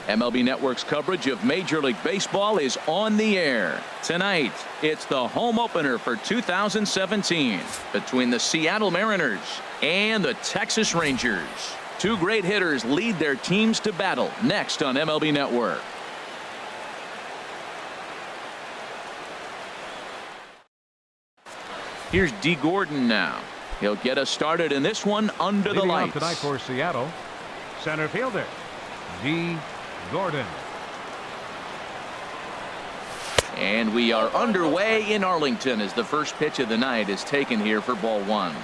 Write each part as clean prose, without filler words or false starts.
MLB Network's coverage of Major League Baseball is on the air. Tonight, it's the home opener for 2017 between the Seattle Mariners and the Texas Rangers. Two great hitters lead their teams to battle next on MLB Network. Here's D. Gordon now. He'll get us started in this one under the lights. Tonight for Seattle, center fielder D. Gordon. And we are underway in Arlington as the first pitch of the night is taken here for ball one.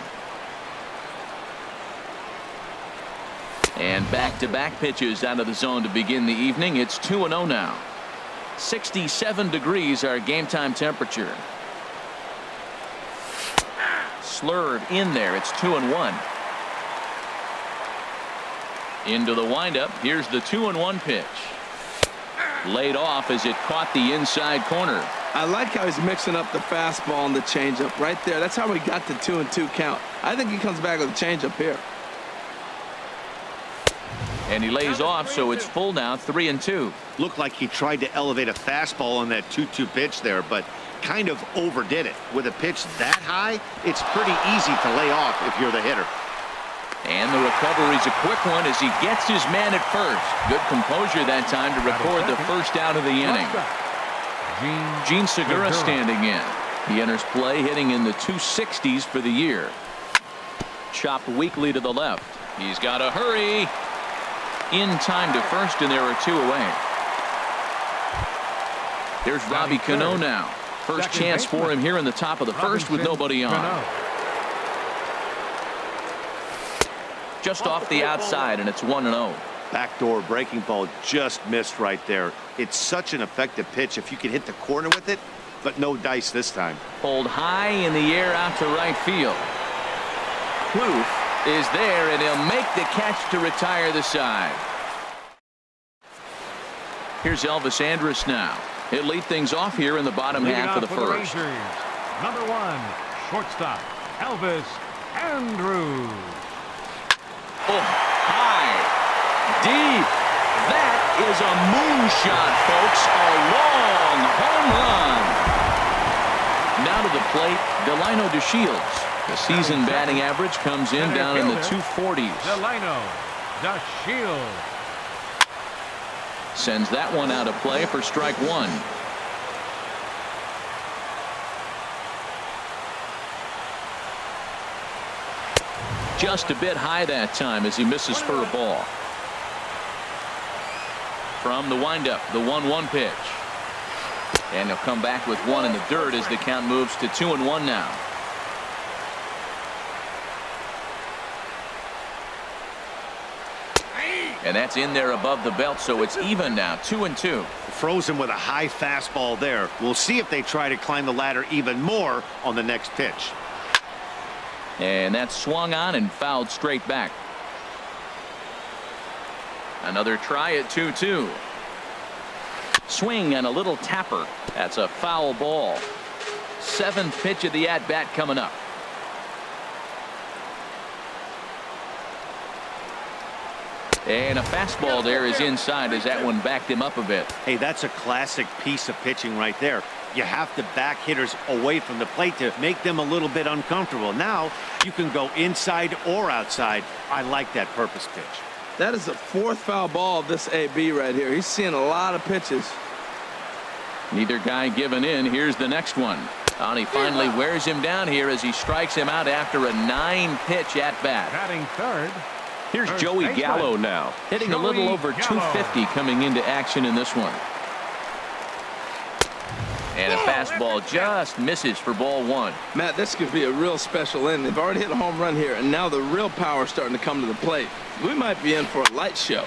And back-to-back pitches out of the zone to begin the evening. It's 2-0 now. 67 degrees our game time temperature. Slurve in there. It's 2-1. Into the windup. Here's the 2-1 pitch. Laid off as it caught the inside corner. I like how he's mixing up the fastball and the changeup right there. That's how we got the 2-2 count. I think he comes back with a changeup here. And he lays off, so it's full now, 3-2. Looked like he tried to elevate a fastball on that 2-2 pitch there, but kind of overdid it. With a pitch that high, it's pretty easy to lay off if you're the hitter. And the recovery's a quick one as he gets his man at first. Good composure that time to record the first out of the inning. Gene Segura standing in. He enters play hitting in the 260s for the year. Chopped weakly to the left. He's got to hurry. In time to first, and there are two away. Here's Robbie Cano now. First chance for him here in the top of the first with nobody on. Just off the outside, and it's 1-0. Backdoor breaking ball just missed right there. It's such an effective pitch if you can hit the corner with it, but no dice this time. Pulled high in the air out to right field. Kloof is there, and he'll make the catch to retire the side. Here's Elvis Andrus now. He'll lead things off here in the bottom half of the first. Number 1, shortstop, Elvis Andrus. Oh, high, deep. That is a moonshot, folks. A long home run. Now to the plate, Delino DeShields. The season batting average comes in down in the 240s. Delino DeShields sends that one out of play for strike one. Just a bit high that time as he misses for a ball. From the windup, the 1-1 pitch. And he'll come back with one in the dirt as the count moves to 2-1 now. And that's in there above the belt, so it's even now, 2-2. Frozen with a high fastball there. We'll see if they try to climb the ladder even more on the next pitch. And that's swung on and fouled straight back. Another try at 2-2. Swing and a little tapper. That's a foul ball. Seventh pitch of the at-bat coming up. And a fastball there is inside as that one backed him up a bit. Hey, that's a classic piece of pitching right there. You have to back hitters away from the plate to make them a little bit uncomfortable. Now you can go inside or outside. I like that purpose pitch. That is the fourth foul ball of this AB right here. He's seeing a lot of pitches. Neither guy giving in. Here's the next one. And he finally wears him down here as he strikes him out after a 9-pitch at bat. Batting third. Here's Joey Gallo now, hitting a little over 250 coming into action in this one. And a fastball just misses for ball one. Matt, this could be a real special inning. They've already hit a home run here, and now the real power is starting to come to the plate. We might be in for a light show.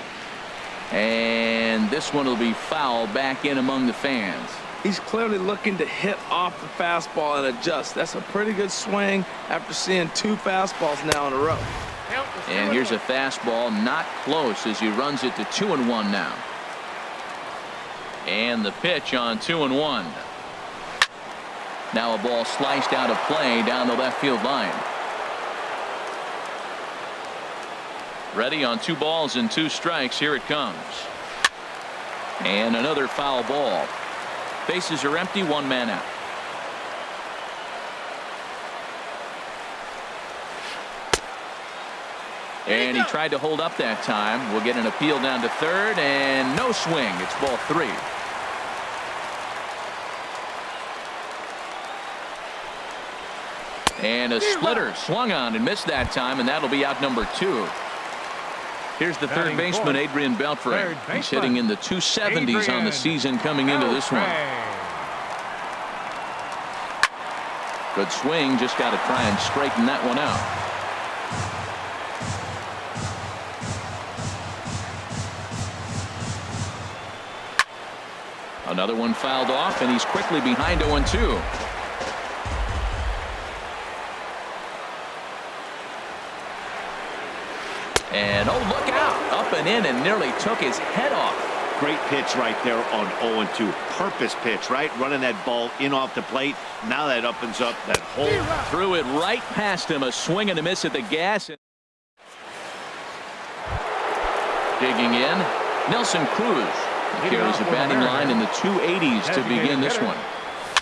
And this one will be foul back in among the fans. He's clearly looking to hit off the fastball and adjust. That's a pretty good swing after seeing two fastballs now in a row. And here's a fastball not close as he runs it to 2-1 now. And the pitch on 2-1. Now a ball sliced out of play down the left field line. Ready on 2 balls and 2 strikes. Here it comes. And another foul ball. Bases are empty, one man out. And he tried to hold up that time. We'll get an appeal down to third, and no swing. It's ball 3. And a splitter swung on and missed that time, and that'll be out number 2. Here's the third baseman, Adrian Beltre. He's hitting in the 270s on the season coming into this one. Good swing, just got to try and straighten that one out. Another one fouled off, and he's quickly behind 0-2. And oh, look out, up and in, and nearly took his head off. Great pitch right there on 0-2. Purpose pitch, right? Running that ball in off the plate. Now that opens up that hole. Threw it right past him. A swing and a miss at the gas. Digging in, Nelson Cruz. He carries a batting line in the 280s to begin this one.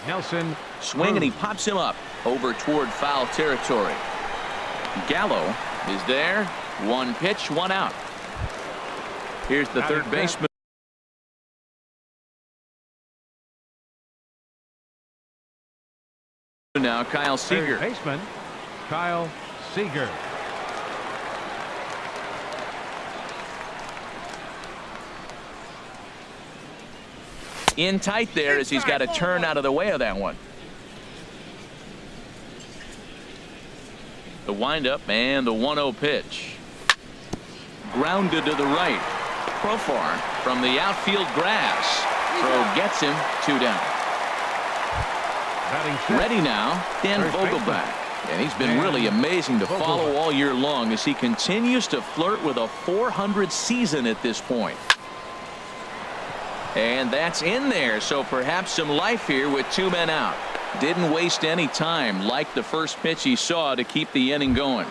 Nelson swing, and he pops him up over toward foul territory. Gallo is there. One pitch, one out. Here's the third baseman. Now Kyle Seager. Third baseman Kyle Seager. In tight there as he's got to turn out of the way of that one. The windup and the 1-0 pitch. Grounded to the right. Profar from the outfield grass. Throw gets him, 2 down. Ready now, Dan Vogelback. And he's been really amazing to follow all year long as he continues to flirt with a .400 season at this point. And that's in there, so perhaps some life here with 2 men out. Didn't waste any time, like the first pitch he saw, to keep the inning going.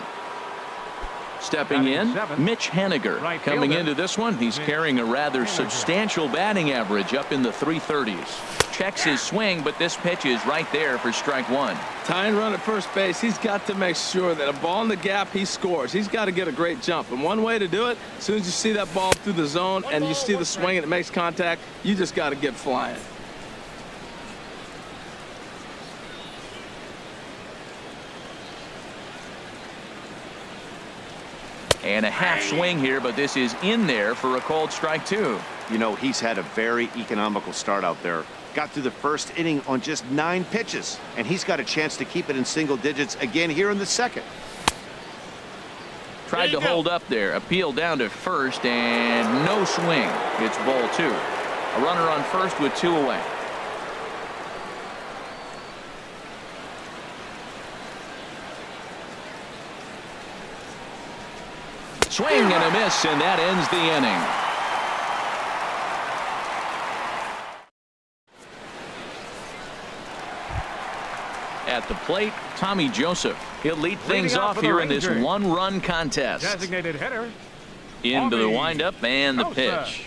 Stepping in, Mitch Haniger. Coming into this one, he's carrying a rather substantial batting average up in the 330s. Checks his swing, but this pitch is right there for strike 1. Tying run at first base, he's got to make sure that a ball in the gap, he scores. He's got to get a great jump. And one way to do it, as soon as you see that ball through the zone and you see the swing and it makes contact, you just got to get flying. And a half swing here, but this is in there for a called strike 2. You know, he's had a very economical start out there. Got through the first inning on just 9 pitches, and he's got a chance to keep it in single digits again here in the second. Tried to hold up there. Appeal down to first, and no swing. It's ball 2. A runner on first with 2 away. Swing and a miss, and that ends the inning. At the plate, Tommy Joseph. He'll lead things off here in this 1-run contest. Designated hitter. Into the windup and the pitch.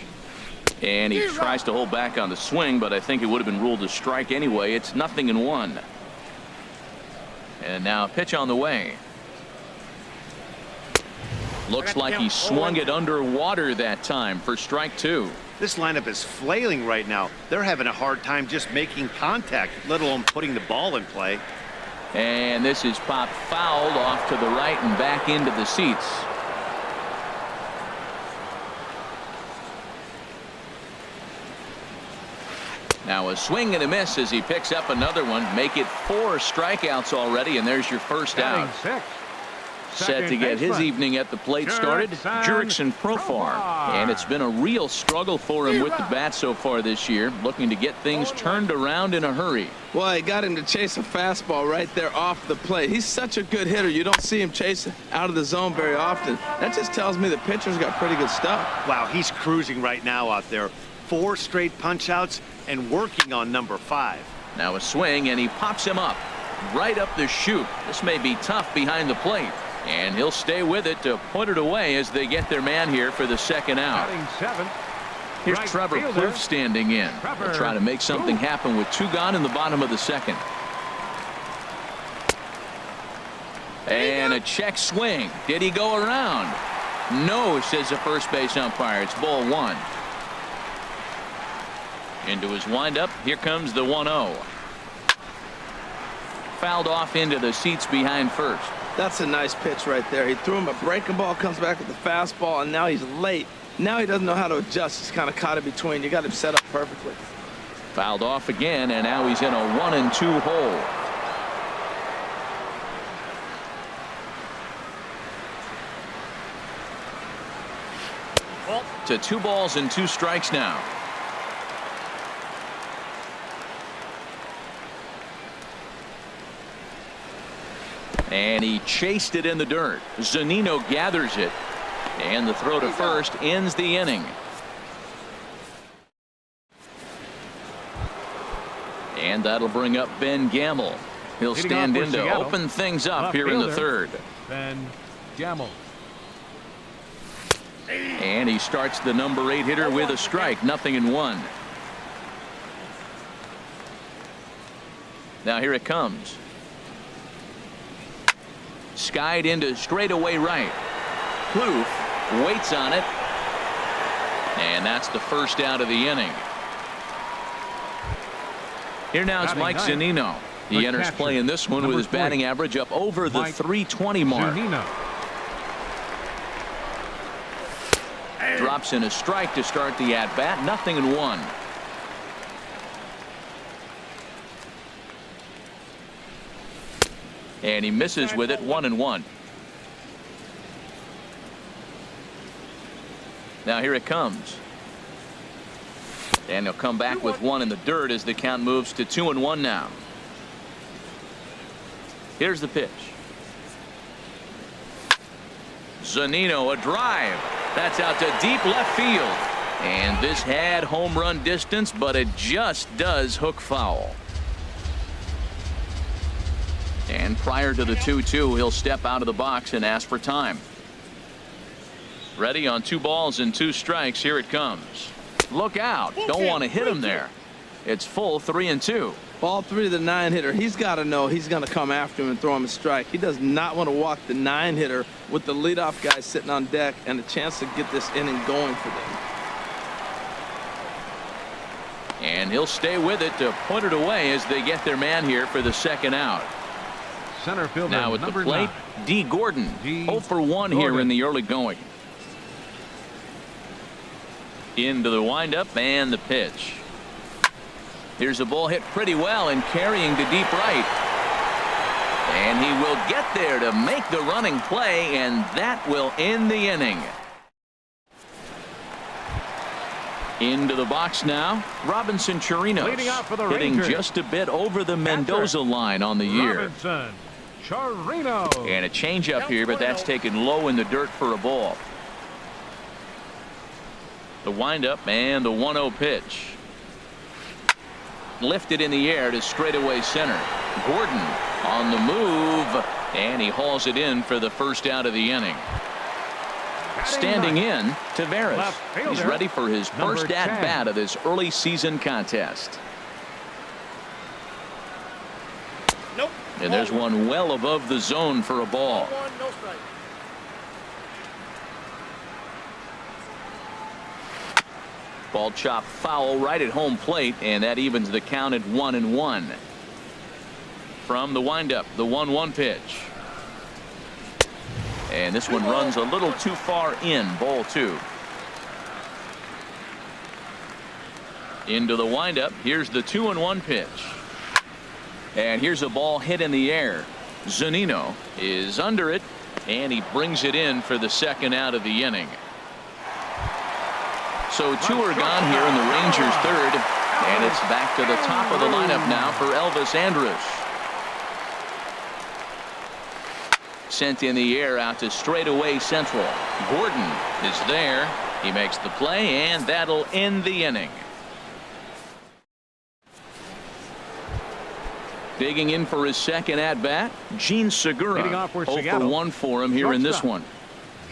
And he tries to hold back on the swing, but I think it would have been ruled a strike anyway. It's 0-1. And now a pitch on the way. Looks like he swung it underwater that time for strike 2. This lineup is flailing right now. They're having a hard time just making contact, let alone putting the ball in play. And this is popped fouled off to the right and back into the seats. Now a swing and a miss as he picks up another one. Make it 4 strikeouts already, and there's your first out. Set to get his evening at the plate started, Jurickson Profar. And it's been a real struggle for him with the bat so far this year, looking to get things turned around in a hurry. Well, he got him to chase a fastball right there off the plate. He's such a good hitter. You don't see him chase out of the zone very often. That just tells me the pitcher's got pretty good stuff. Wow, he's cruising right now out there. 4 straight punch-outs and working on number 5. Now a swing, and he pops him up right up the chute. This may be tough behind the plate. And he'll stay with it to put it away as they get their man here for the second out. Here's Right Trevor fielder. Plouffe standing in. He'll try to make something happen with 2 gone in the bottom of the 2nd. And a check swing. Did he go around? No, says the first base umpire. It's ball 1. Into his windup. Here comes the 1-0. Fouled off into the seats behind first. That's a nice pitch right there. He threw him a breaking ball, comes back with the fastball, and now he's late. Now he doesn't know how to adjust. He's kind of caught in between. You got him set up perfectly. Fouled off again, and now he's in a 1-2 hole. To 2 balls and 2 strikes now. And he chased it in the dirt. Zunino gathers it. And the throw to first ends the inning. And that'll bring up Ben Gamble. He'll stand in to open things up here in the 3rd. Ben Gamble. And he starts the number 8 hitter with a strike. 0-1. Now here it comes. Skied into straightaway right. Plouffe waits on it. And that's the first out of the inning. Here now is Mike Zunino. He enters play in this one with his batting average up over the 320 mark. Drops in a strike to start the at-bat. 0-1. And he misses with it. 1-1. Now here it comes. And he'll come back with 1 in the dirt as the count moves to 2-1 now. Here's the pitch. Zunino, a drive. That's out to deep left field. And this had home run distance, but it just does hook foul. And prior to the 2-2, he'll step out of the box and ask for time. Ready on 2 balls and 2 strikes. Here it comes. Look out. Don't want to hit him there. It's full 3-2. Ball 3 to the 9 hitter. He's got to know he's going to come after him and throw him a strike. He does not want to walk the 9 hitter with the leadoff guy sitting on deck and a chance to get this inning going for them. And he'll stay with it to put it away as they get their man here for the 2nd out. Center fielder Now at the plate, 9. D. Gordon. 0 for 1 here in the early going. Into the windup and the pitch. Here's a ball hit pretty well and carrying to deep right. And he will get there to make the running play, and that will end the inning. Into the box now, Robinson Chirinos, hitting just a bit over the Mendoza line on the year. Robinson Chirinos. And a changeup here, but that's taken low in the dirt for a ball. The windup and the 1-0 pitch. Lifted in the air to straightaway center. Gordon on the move, and he hauls it in for the first out of the inning. Standing in, Taveras. He's ready for his first at-bat of this early season contest. Nope. And there's one well above the zone for a ball. No strike. Ball chopped foul right at home plate, and that evens the count at 1-1. From the windup, the 1-1 pitch. And this one runs a little too far in. Ball 2. Into the windup. Here's the 2-1 pitch. And here's a ball hit in the air. Zunino is under it, and he brings it in for the 2nd out of the inning. So 2 are gone here in the Rangers' 3rd, and it's back to the top of the lineup now for Elvis Andrus. Sent in the air out to straightaway central. Gordon is there. He makes the play, and that'll end the inning. Digging in for his 2nd at-bat, Gene Segura. 0 for 1 for him here in this one.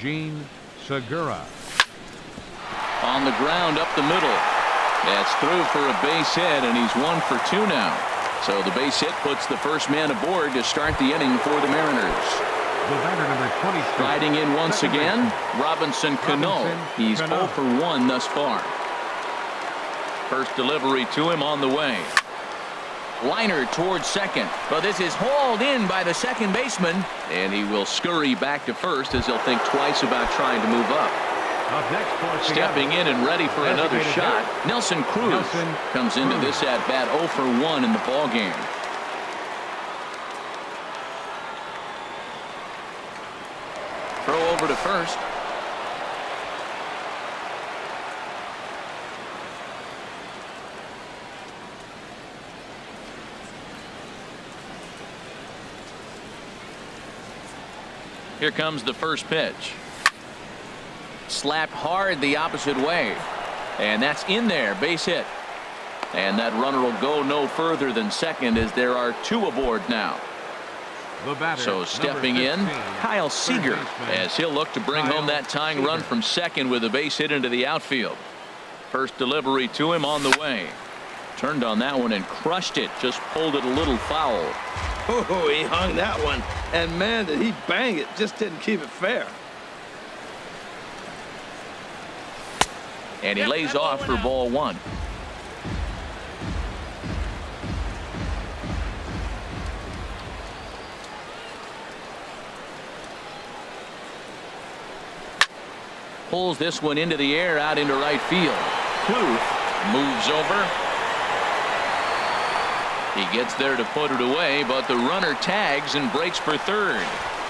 Gene Segura. On the ground up the middle. That's through for a base hit, and he's 1 for 2 now. So the base hit puts the first man aboard to start the inning for the Mariners. The batter, number 22. Riding in once again, Robinson Cano. He's 0 for 1 thus far. First delivery to him on the way. Liner towards second, but this is hauled in by the second baseman, and he will scurry back to first as he'll think twice about trying to move up. Up next for Stepping in and ready for another shot, Nelson Cruz comes into this at bat 0 for 1 in the ball game. Throw over to first. Here comes the first pitch. Slapped hard the opposite way. And that's in there. Base hit. And that runner will go no further than second as there are 2 aboard now. the batter. So stepping in, Kyle Seager, as he'll look to bring home that tying run from second with a base hit into the outfield. First delivery to him on the way. Turned on that one and crushed it. Just pulled it a little foul. Oh, he hung that one. And man, did he bang it. Just didn't keep it fair. And he lays off for ball one. Pulls this one into the air out into right field. Kluth moves over. He gets there to put it away, but the runner tags and breaks for third.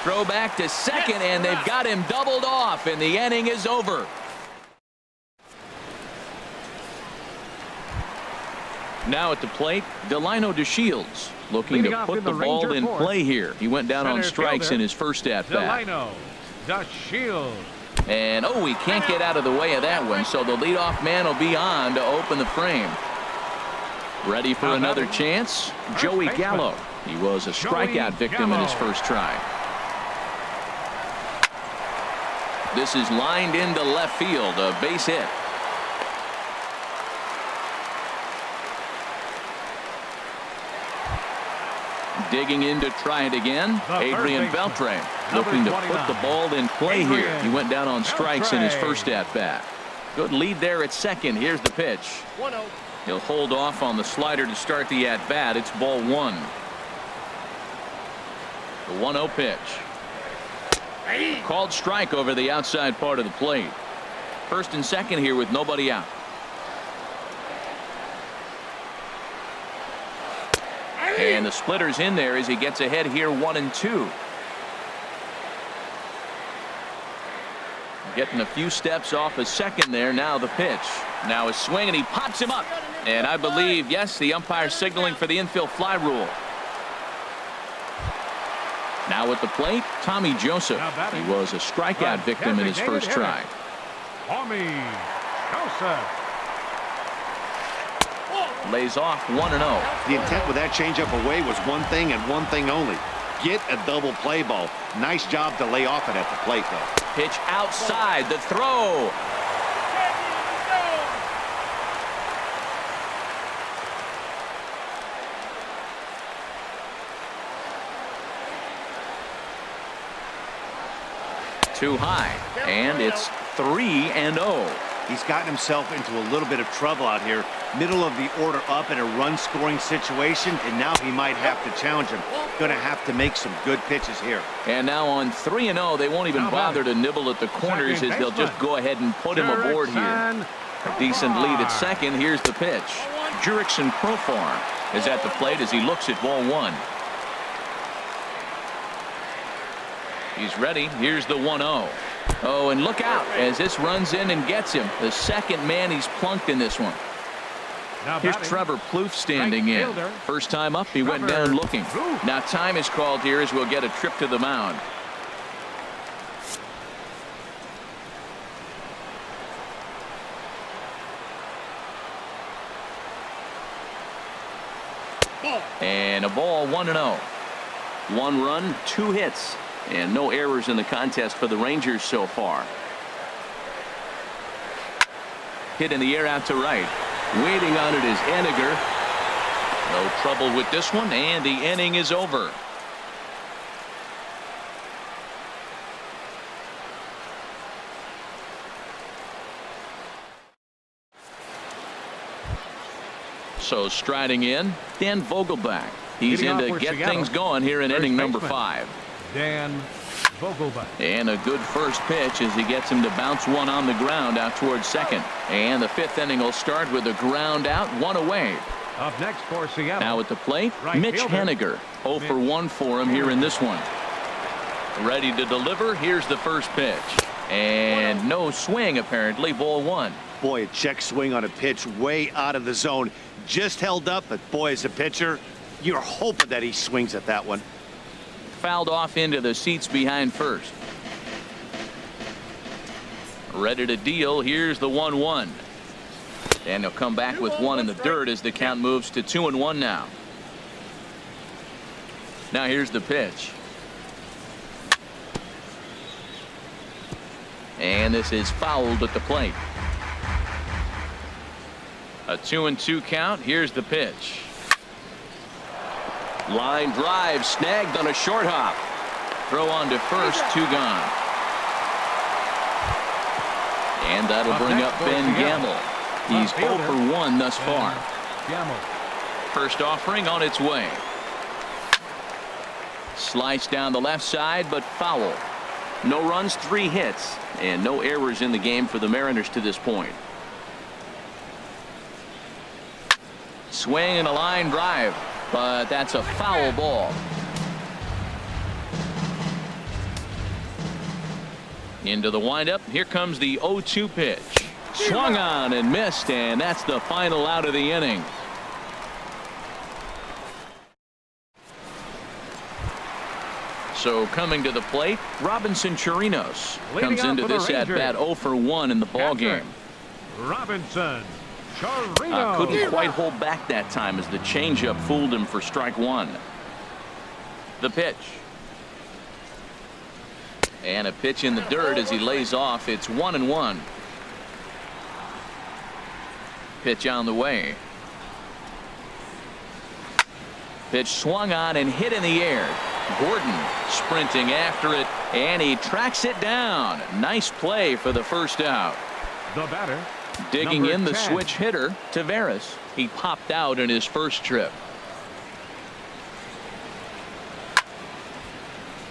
Throw back to second, and they've got him doubled off, and the inning is over. Now at the plate, Delino DeShields looking to put the ball in play here. He went down on strikes in his first at bat. Delino DeShields. And oh, he can't get out of the way of that one, so the leadoff man will be on to open the frame. Ready for another chance? Joey Gallo. He was a strikeout victim in his first try. This is lined into left field, a base hit. Digging in to try it again. Adrian Beltre looking to put the ball in play here. He went down on strikes in his first at bat. Good lead there at second. Here's the pitch. 1-0. He'll hold off on the slider to start the at bat. It's ball one. The 1-0 pitch. Called strike over the outside part of the plate. First and second here with nobody out. And the splitter's in there as he gets ahead here 1-2. Getting a few steps off a second there. Now the pitch. Now a swing, and he pops him up. And I believe, yes, the umpire signaling for the infield fly rule. Now at the plate, Tommy Joseph. He was a strikeout victim in his first try. Tommy Joseph. Lays off 1-0. The intent with that changeup away was one thing and one thing only. Get a double play ball. Nice job to lay off it at the plate, though. Pitch outside. The throw. Too high. And it's 3-0. He's gotten himself into a little bit of trouble out here. Middle of the order up in a run-scoring situation, and now he might have to challenge him. Going to have to make some good pitches here. And now on 3-0, they won't even bother to nibble at the corners as they'll just go ahead and put him aboard here. A decent lead at second. Here's the pitch. Jurickson Profar is at the plate as he looks at ball one. He's ready. Here's the 1-0. Oh, and look out as this runs in and gets him. The second man he's plunked in this one. Here's Trevor Plouffe standing in. First time up, he went down looking. Now time is called here as we'll get a trip to the mound. And a ball, 1-0. 1 run, 2 hits. And no errors in the contest for the Rangers so far. Hit in the air out to right. Waiting on it is Henniger. No trouble with this one, and the inning is over. So striding in, Dan Vogelbach. He's in to get things going here in inning number 5. Dan Vogelbach. And a good first pitch as he gets him to bounce one on the ground out towards second. And the 5th inning will start with a ground out, 1 away. Up next for Seattle. Now at the plate, Right Mitch fielder. Henniger. 0 for 1 for him here in this one. Ready to deliver. Here's the first pitch. And no swing, apparently. Ball 1. Boy, a check swing on a pitch way out of the zone. Just held up, but boy, as a pitcher, you're hoping that he swings at that one. Fouled off into the seats behind first. Ready to deal. Here's the 1-1. And he'll come back with 1 in the dirt as the count moves to 2-1 now. Now here's the pitch. And this is fouled at the plate. A 2-2 count. Here's the pitch. Line drive snagged on a short hop. Throw on to first, 2 gone. And that'll bring up Ben Gamble. He's 0 for 1 thus far. First offering on its way. Slice down the left side, but foul. No runs, 3 hits, and no errors in the game for the Mariners to this point. Swing and a line drive, but that's a foul ball. Into the windup. Here comes the 0-2 pitch. Swung on and missed, and that's the final out of the inning. So coming to the plate, Robinson Chirinos comes into this at bat 0 for 1 in the ball game. Robinson Chirinos. Couldn't quite hold back that time as the changeup fooled him for strike 1. The pitch. And a pitch in the dirt as he lays off. It's 1-1. Pitch on the way. Pitch swung on and hit in the air. Gordon sprinting after it, and he tracks it down. Nice play for the first out. The batter. Digging in the 10. switch hitter, Taveras. He popped out in his first trip.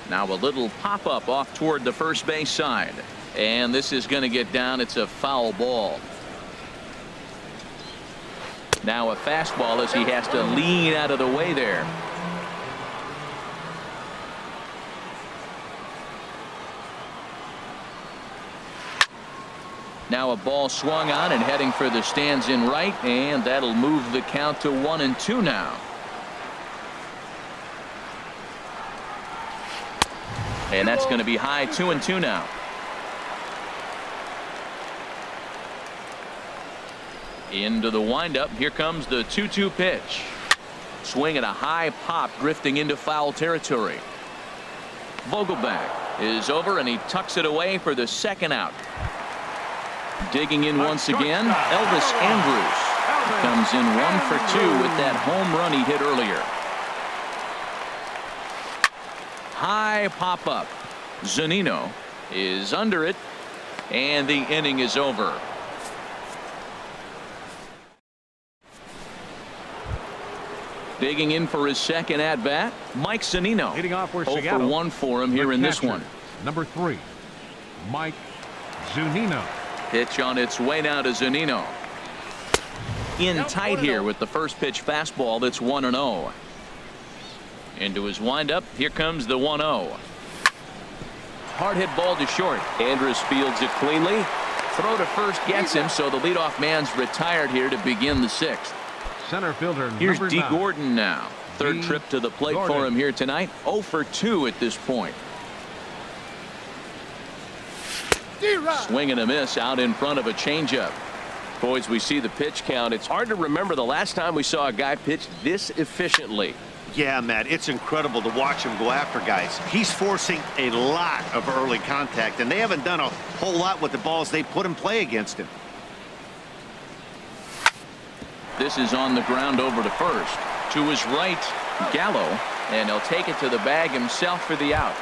Now a little pop-up off toward the first base side. And this is going to get down. It's a foul ball. Now a fastball as he has to lean out of the way there. Now a ball swung on and heading for the stands in right, and that'll move the count to 1-2 now. And that's going to be high, 2-2 now. Into the windup. Here comes the 2-2 pitch. Swing and a high pop drifting into foul territory. Vogelbach is over and he tucks it away for the second out. Digging in once again, Elvis Andrus comes in 1 for 2 with that home run he hit earlier. High pop up. Zunino is under it, and the inning is over. Digging in for his second at bat, Mike Zunino. Leading off for 0 Seattle. for 1 for him here in this one. Number 3, Mike Zunino. Pitch on its way now to Zunino. In tight here with the first pitch fastball. That's 1-0. Into his windup. Here comes the 1-0. Hard hit ball to short. Andrus fields it cleanly. Throw to first gets him, so the leadoff man's retired here to begin the 6th. Center fielder. Here's number D. 9. Gordon now. Third D. trip to the plate for Gordon. him here tonight. 0 for 2 at this point. Swing and a miss out in front of a changeup. Boys, we see the pitch count. It's hard to remember the last time we saw a guy pitch this efficiently. Yeah, Matt, it's incredible to watch him go after guys. He's forcing a lot of early contact, and they haven't done a whole lot with the balls they put in play against him. This is on the ground over to first. To his right, Gallo, and he'll take it to the bag himself for the out.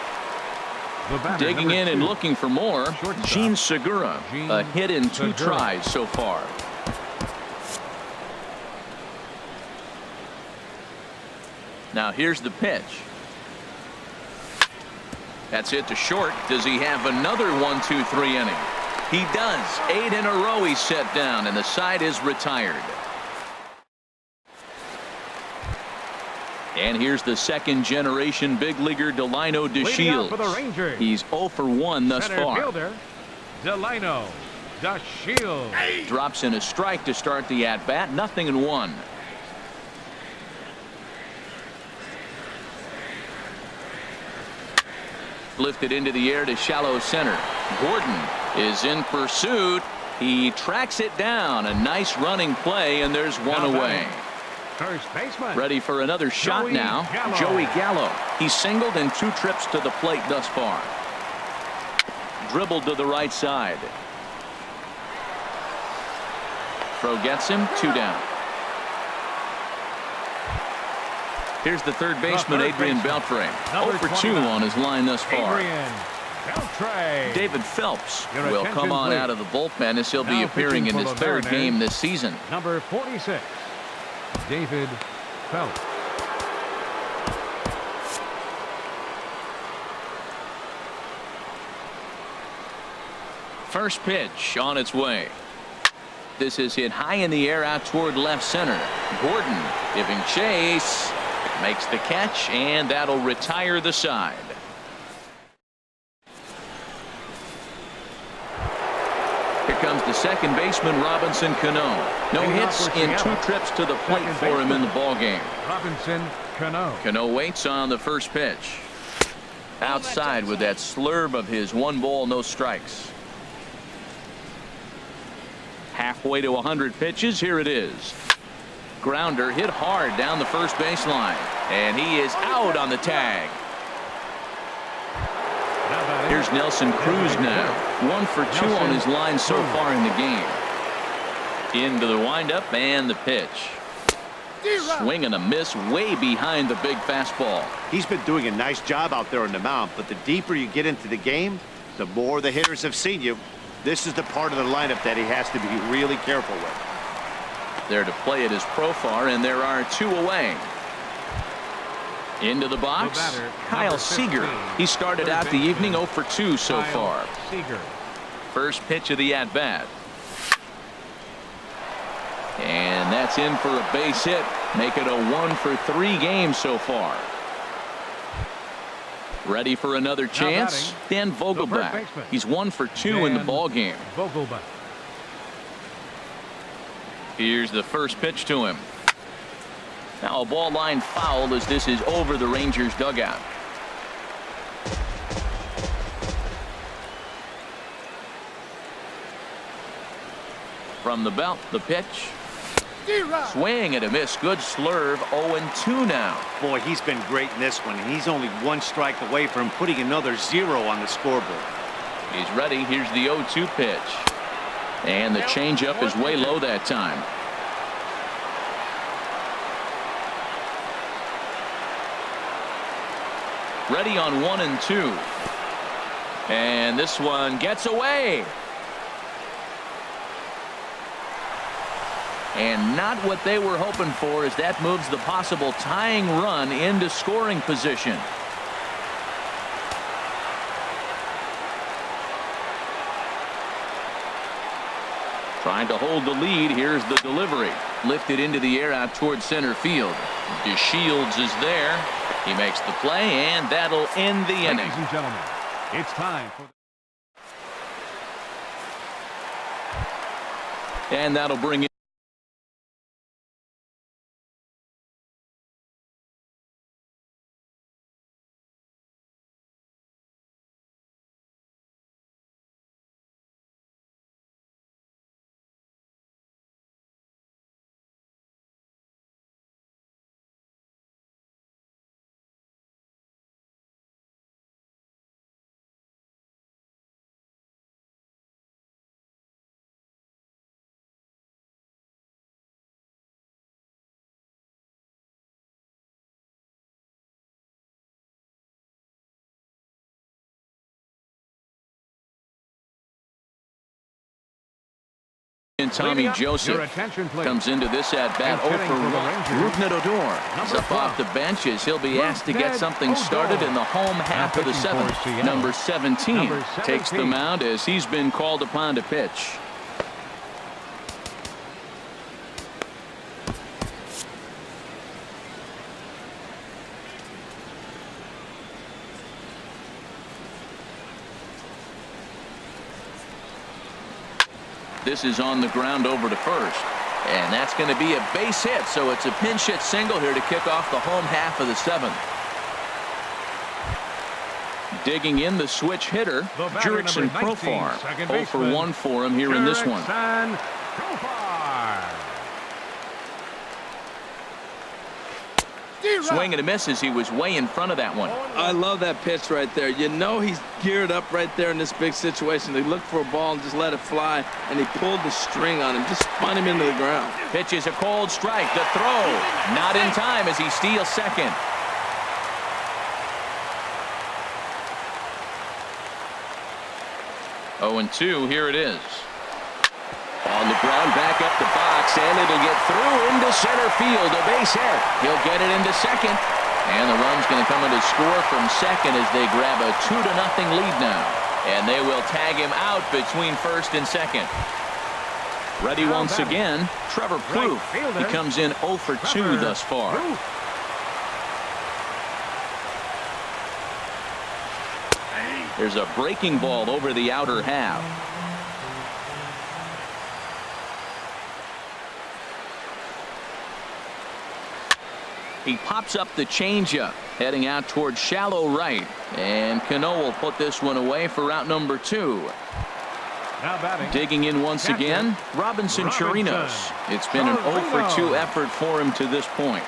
Digging in and looking for more, Gene Segura. A hit in 2 tries so far. Now here's the pitch. That's it to short. Does he have another 1-2-3 inning? He does. 8 in a row he's set down, and the side is retired. And here's the second generation big leaguer Delino DeShields. He's 0 for 1 thus far. Fielder, Delino DeShields. Drops in a strike to start the at bat. 0-1. Lifted into the air to shallow center. Gordon is in pursuit. He tracks it down. A nice running play, and there's one away. First baseman. Ready for another shot now. Joey Gallo. He's singled in 2 trips to the plate thus far. Dribbled to the right side. Throw gets him. 2 down. Here's the third baseman, Adrian Beltre. 0 for 2 on his line thus far. David Phelps will come on out of the bullpen as he'll be appearing in his 3rd game this season. Number 46, David Phelps. First pitch on its way. This is hit high in the air out toward left center. Gordon giving chase. Makes the catch, and that'll retire the side. Here comes the second baseman, Robinson Cano. No hits in 2 trips to the plate for him in the ballgame. Robinson Cano. Cano waits on the first pitch. Outside with that slurve of his. 1 ball, no strikes. Halfway to 100 pitches. Here it is. Grounder hit hard down the first baseline, and he is out on the tag. Here's Nelson Cruz now. 1 for 2 on his line so far in the game. Into the windup and the pitch. Swing and a miss way behind the big fastball. He's been doing a nice job out there on the mound, but the deeper you get into the game, the more the hitters have seen you. This is the part of the lineup that he has to be really careful with. There to play it is Profar, and there are 2 away. Into the box, Kyle Seager. He started out the evening 0 for 2 so far. First pitch of the at-bat. And that's in for a base hit. Make it a 1 for 3 game so far. Ready for another chance? Dan Vogelbach. He's 1 for 2 in the ball game. Here's the first pitch to him. Now a ball line foul as this is over the Rangers dugout. From the belt, the pitch. Swing and a miss. Good slurve. 0-2 now. Boy, he's been great in this one, and he's only 1 strike away from putting another 0 on the scoreboard. He's ready. Here's the 0-2 pitch. And the changeup is way low that time. Ready on 1 and 2. And this one gets away. And not what they were hoping for, as that moves the possible tying run into scoring position. Trying to hold the lead. Here's the delivery. Lifted into the air out towards center field. DeShields is there. He makes the play, and that'll end the inning. Ladies and gentlemen, it's time for... And that'll bring in And Tommy Your Joseph attention, please. comes into this at-bat And 0 hitting for for the 1. Rangers, Rougned Odor is number up off 12. the bench as he'll be asked to get something started in the home half of the pitching for 7th. Seattle. Number 17 Number takes the 17. mound as he's been called upon to pitch. This is on the ground over to first. And that's going to be a base hit, so it's a pinch hit single here to kick off the home half of the 7th. Digging in the switch hitter, The batter, Jurickson number 19, Profar. second 0 for baseman, 1 for him here in this one. Jurickson Profar. Swing and a miss as he was way in front of that one. I love that pitch right there. You know he's geared up right there in this big situation. They looked for a ball and just let it fly, and he pulled the string on him, just spun him into the ground. Pitch is a cold strike. The throw not in time as he steals second. Oh, and 2, here it is. On the ground, back up the box, and it'll get through into center field. A base hit. He'll get it into second. And the run's going to come in to score from second as they grab a 2-0 lead now. And they will tag him out between first and second. Ready once again, Trevor Plouffe. He comes in 0 for 2 thus far. There's a breaking ball over the outer half. He pops up the changeup, heading out towards shallow right. And Cano will put this one away for route number 2. Now batting. Digging in once again, Robinson Chirinos. It's been an 0 for 2 effort for him to this point.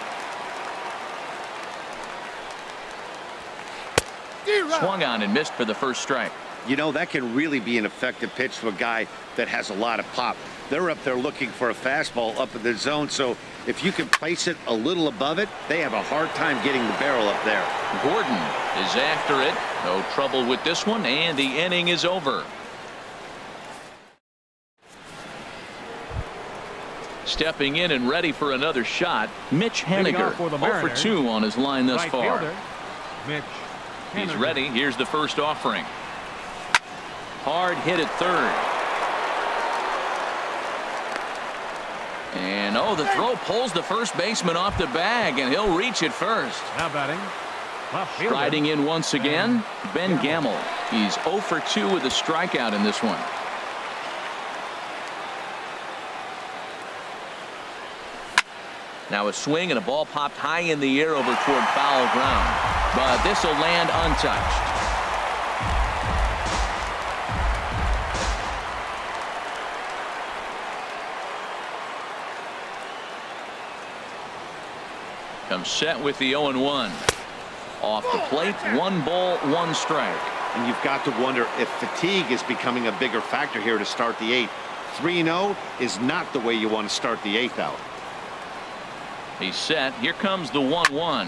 Swung on and missed for the first strike. You know, that can really be an effective pitch to a guy that has a lot of pop. They're up there looking for a fastball up in the zone, so if you can place it a little above it, they have a hard time getting the barrel up there. Gordon is after it. No trouble with this one, and the inning is over. Stepping in and ready for another shot, Mitch Haniger. 0 for 2 on his line thus far. Mitch He's Haniger. ready. Here's the first offering. Hard hit at third. And the throw pulls the first baseman off the bag, and he'll reach it first. Now batting. Left fielder. Striding in once again, Ben Gamel. He's 0 for 2 with a strikeout in this one. Now a swing and a ball popped high in the air over toward foul ground. But this will land untouched. Comes set with the 0-1. Off the plate, 1 ball, 1 strike. And you've got to wonder if fatigue is becoming a bigger factor here to start the 8th. 3-0 is not the way you want to start the 8th out. He's set. Here comes the 1-1.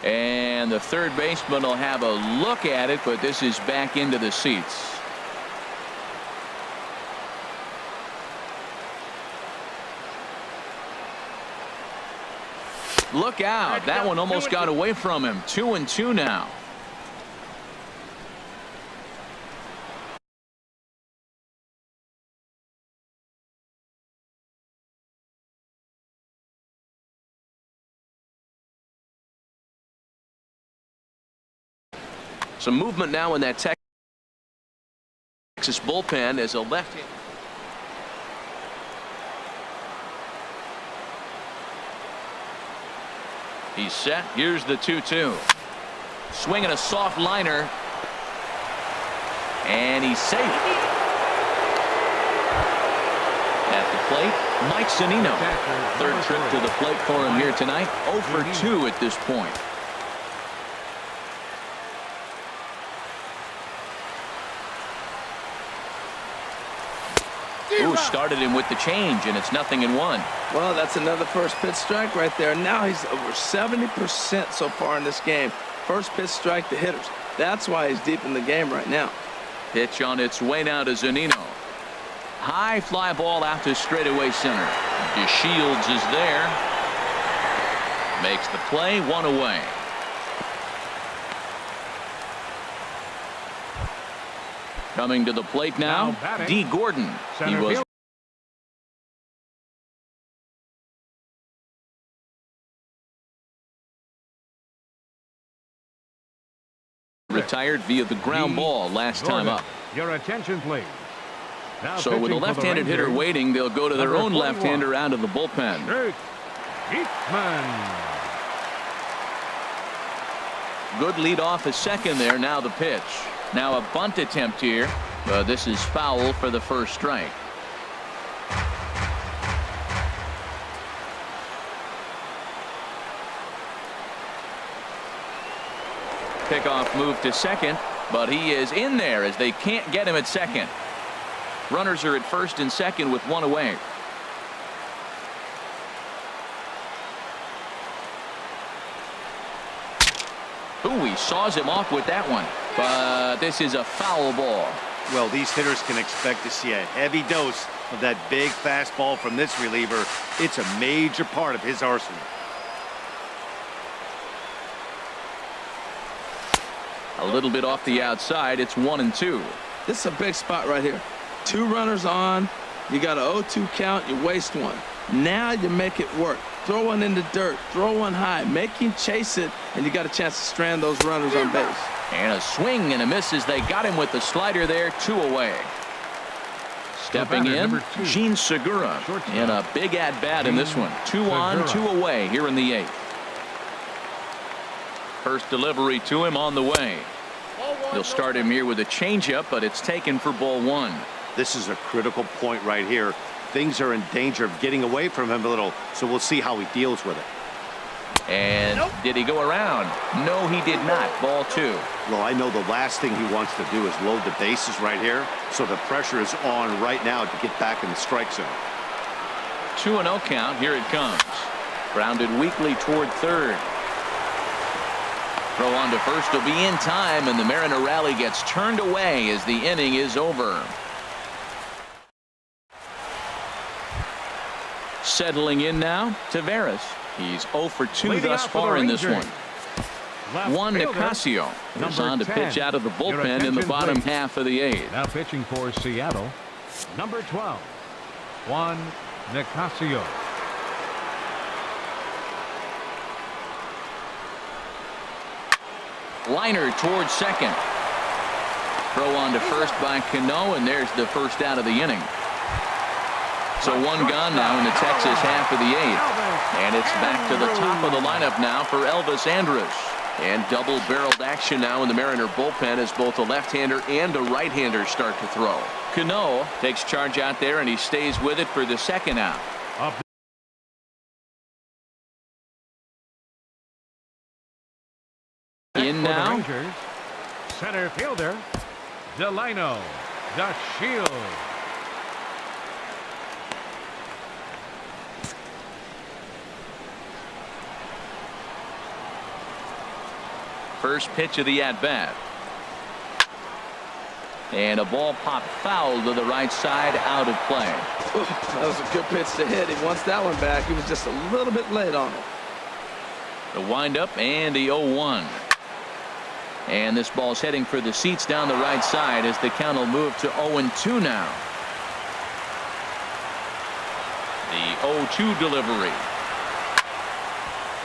And the third baseman will have a look at it, but this is back into the seats. Look out. That one almost got away from him. 2-2 now. Some movement now in that Texas bullpen as a left-hand. He's set. Here's the 2-2. Swinging a soft liner. And he's safe. At the plate, Mike Zunino. Third trip to the plate for him here tonight. 0 for 2 at this point. Ooh, started him with the change, and it's 0-1. Well, that's another first pitch strike right there. Now he's over 70% so far in this game. First pitch strike to hitters. That's why he's deep in the game right now. Pitch on its way now to Zunino. High fly ball out to straightaway center. DeShields is there. Makes the play, 1 away. Coming to the plate now, D. Gordon. He was retired via the ground ball last time up. Your attention, please. Now So with a pitching for the left-handed hitter Rangers, waiting, they'll go to their number own 41. left-hander out of the bullpen. Gm1. Good lead off a second there. Now the pitch. Now a bunt attempt here. This is foul for the first strike. Pickoff move to second, but he is in there as they can't get him at second. Runners are at first and second with 1 away. Ooh, he saws him off with that one, but this is a foul ball. Well, these hitters can expect to see a heavy dose of that big fastball from this reliever. It's a major part of his arsenal. A little bit off the outside. It's 1-2. This is a big spot right here. 2 runners on. You got an 0-2 count. You waste one. Now you make it work. Throw one in the dirt. Throw one high. Make him chase it, and you got a chance to strand those runners on base. And a swing and a miss as they got him with the slider there. 2 away. Stepping in, Gene Segura in a big at-bat in this one. 2 on, 2 away here in the 8th. First delivery to him on the way. He'll start him here with a changeup, but it's taken for ball 1. This is a critical point right here. Things are in danger of getting away from him a little, so we'll see how he deals with it. And did he go around? No, he did not. Ball 2. Well, I know the last thing he wants to do is load the bases right here, so the pressure is on right now to get back in the strike zone. 2-0 count. Here it comes. Grounded weakly toward third. Throw on to first will be in time, and the Mariner rally gets turned away as the inning is over. Settling in now, Taveras. He's 0 for 2 thus far in this one. Juan Nicasio is on to pitch out of the bullpen in the bottom half of the 8th. Now pitching for Seattle, number 12, Juan Nicasio. Liner towards second. Throw on to first by Cano, and there's the first out of the inning. So 1 gone now in the Texas half of the 8th. And it's back to the top of the lineup now for Elvis Andrus. And double-barreled action now in the Mariner bullpen as both a left-hander and a right-hander start to throw. Cano takes charge out there, and he stays with it for the second out. In now, Rangers, center fielder, Delino DeShields. first pitch of the at-bat. And a ball popped foul to the right side, out of play. That was a good pitch to hit. He wants that one back. He was just a little bit late on it. The windup and the 0-1. And this ball's heading for the seats down the right side as the count will move to 0-2 now. The 0-2 delivery.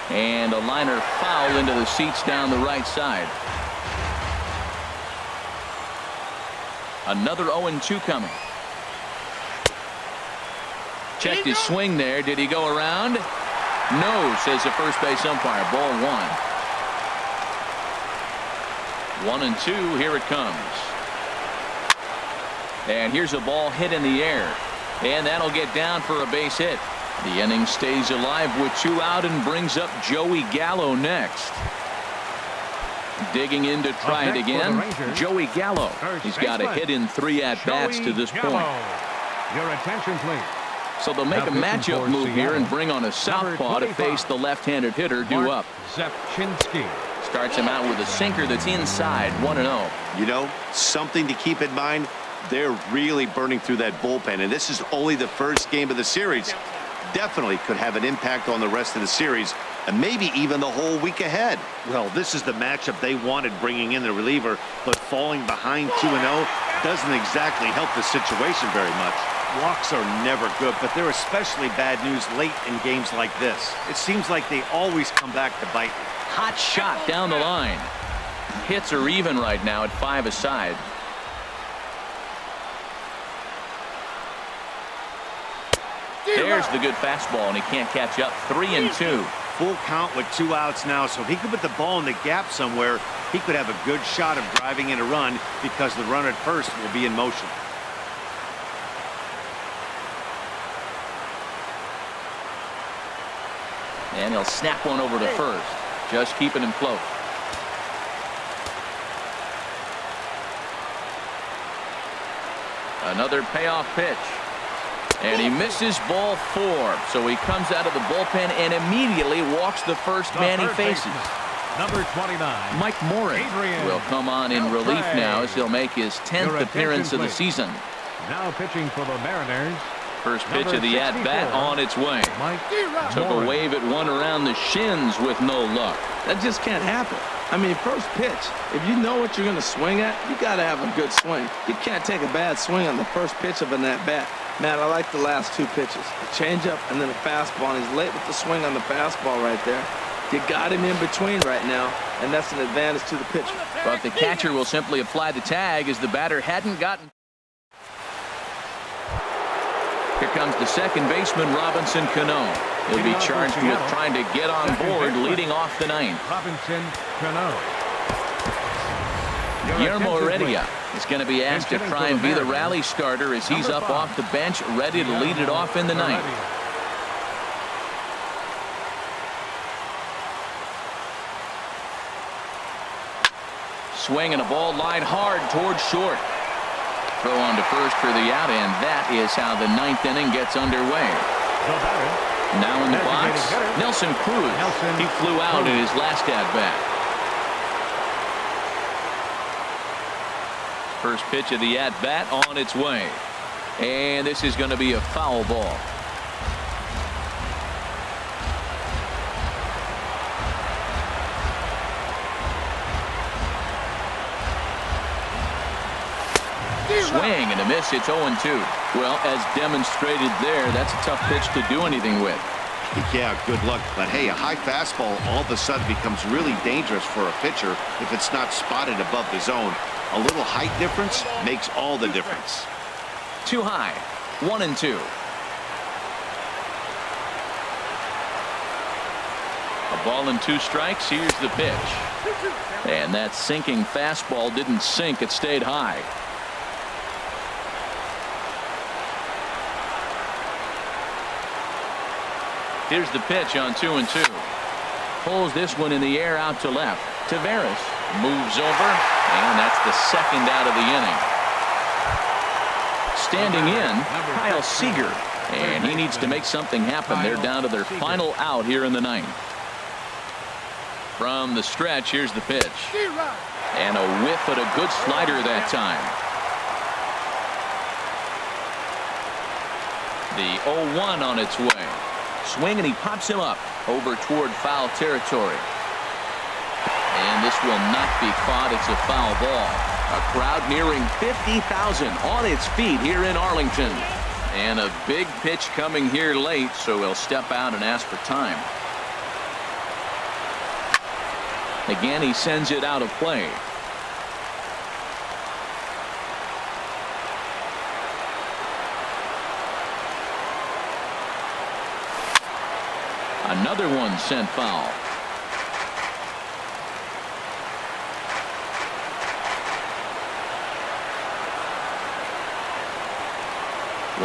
And a liner foul into the seats down the right side. Another 0-2 coming. Checked his swing there. Did he go around? No, says the first base umpire. Ball 1. 1-2. Here it comes. And here's a ball hit in the air. And that'll get down for a base hit. The inning stays alive with 2 out and brings up Joey Gallo next. Digging in to try it again. Joey Gallo. He's got a hit in 3 at-bats to this point. Your attention, please. So they'll make a matchup move here and bring on a southpaw to face the left-handed hitter due up. Zepchinski Starts him out with a sinker that's inside. 1-0. You know, something to keep in mind. They're really burning through that bullpen, and this is only the first game of the series. Definitely could have an impact on the rest of the series and maybe even the whole week ahead. Well, this is the matchup they wanted, bringing in the reliever, but falling behind 2-0 doesn't exactly help the situation very much. Walks are never good, but they're especially bad news late in games like this. It seems like they always come back to bite you. Hot shot down the line. Hits are even right now at 5 aside. There's the good fastball, and he can't catch up. 3-2. Full count with 2 outs now, so if he could put the ball in the gap somewhere, he could have a good shot of driving in a run because the runner at first will be in motion. And he'll snap one over to first, just keeping him close. Another payoff pitch. And he misses ball 4. So he comes out of the bullpen and immediately walks the first man he faces. Number 29. Mike Morin will come on in relief now as he'll make his 10th appearance of the season. Now pitching for the Mariners. First pitch of the at-bat on its way. Took a wave at one around the shins with no luck. That just can't happen. I mean, first pitch, if you know what you're going to swing at, you got to have a good swing. You can't take a bad swing on the first pitch of an at-bat. Man, I like the last 2 pitches. A changeup and then a fastball, and he's late with the swing on the fastball right there. You got him in between right now, and that's an advantage to the pitcher. But the catcher will simply apply the tag as the batter hadn't gotten. Here comes the second baseman, Robinson Cano. He'll be charged with trying to get on board leading off the 9th. Robinson Cano. Guillermo Heredia is going to be asked to try and be the rally starter as he's up off the bench, ready to lead it off in the 9th. Swing and a ball lined hard towards short. Throw on to first for the out, and that is how the 9th inning gets underway. Now in the box, Nelson Cruz. He flew out in his last at-bat. First pitch of the at-bat on its way. And this is going to be a foul ball. Swing and a miss. It's 0-2. Well, as demonstrated there, that's a tough pitch to do anything with. Yeah, good luck. But hey, a high fastball all of a sudden becomes really dangerous for a pitcher if it's not spotted above the zone. A little height difference makes all the difference. Too high. 1-2. A ball and 2 strikes. Here's the pitch. And that sinking fastball didn't sink. It stayed high. Here's the pitch on 2-2. Pulls this one in the air out to left. Taveras moves over, and that's the second out of the inning. Standing in, Kyle Seager, and he needs to make something happen. They're down to their final out here in the 9th. From the stretch, here's the pitch. And a whiff at a good slider that time. The 0-1 on its way. Swing, and he pops him up over toward foul territory. And this will not be caught. It's a foul ball. A crowd nearing 50,000 on its feet here in Arlington. And a big pitch coming here late, so he'll step out and ask for time. Again, he sends it out of play. Another one sent foul.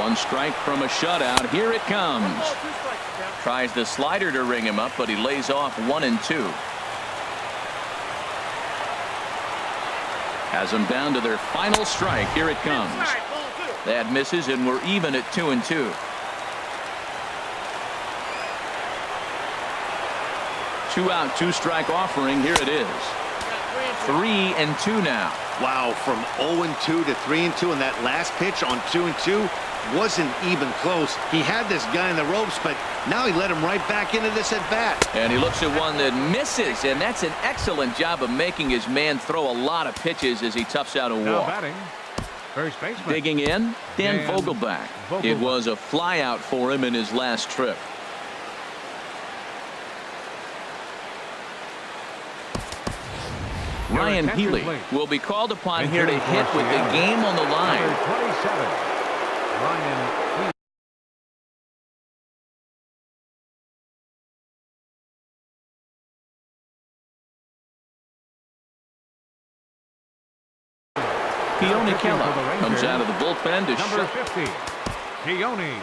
One strike from a shutout. Here it comes. Tries the slider to ring him up, but he lays off 1-2. Has them down to their final strike. Here it comes. That misses, and we're even at 2-2. 2 out, 2 strike offering. Here it is. 3-2 now. Wow, from 0-2 to 3-2, and that last pitch on 2-2 wasn't even close. He had this guy in the ropes, but now he let him right back into this at bat. And he looks at one that misses, and that's an excellent job of making his man throw a lot of pitches as he toughs out a Now walk. batting, first baseman. Digging in, Dan Vogelbach. It Vogelbach. was a flyout for him in his last trip. Your Ryan attention, Healy please. will be called upon here to Entering hit for with the Seattle. game on the line. Number 27, Ryan Healy. Keone Pitching Kela for the Rangers. comes out of the bullpen to Number shut. 50, Keone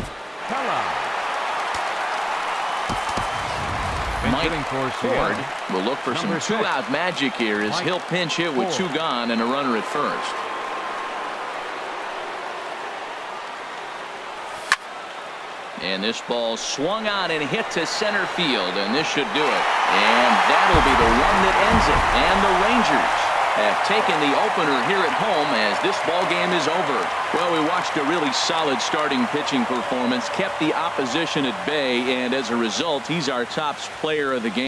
Kela. Mike Hitting for Ford Seattle. will look for some Number 6. two-out magic here as Mike he'll pinch hit with Ford. 2 gone and a runner at first. And this ball swung on and hit to center field, and this should do it. And that'll be the one that ends it. And the Rangers have taken the opener here at home as this ball game is over. Well, we watched a really solid starting pitching performance, kept the opposition at bay, and as a result, he's our top player of the game.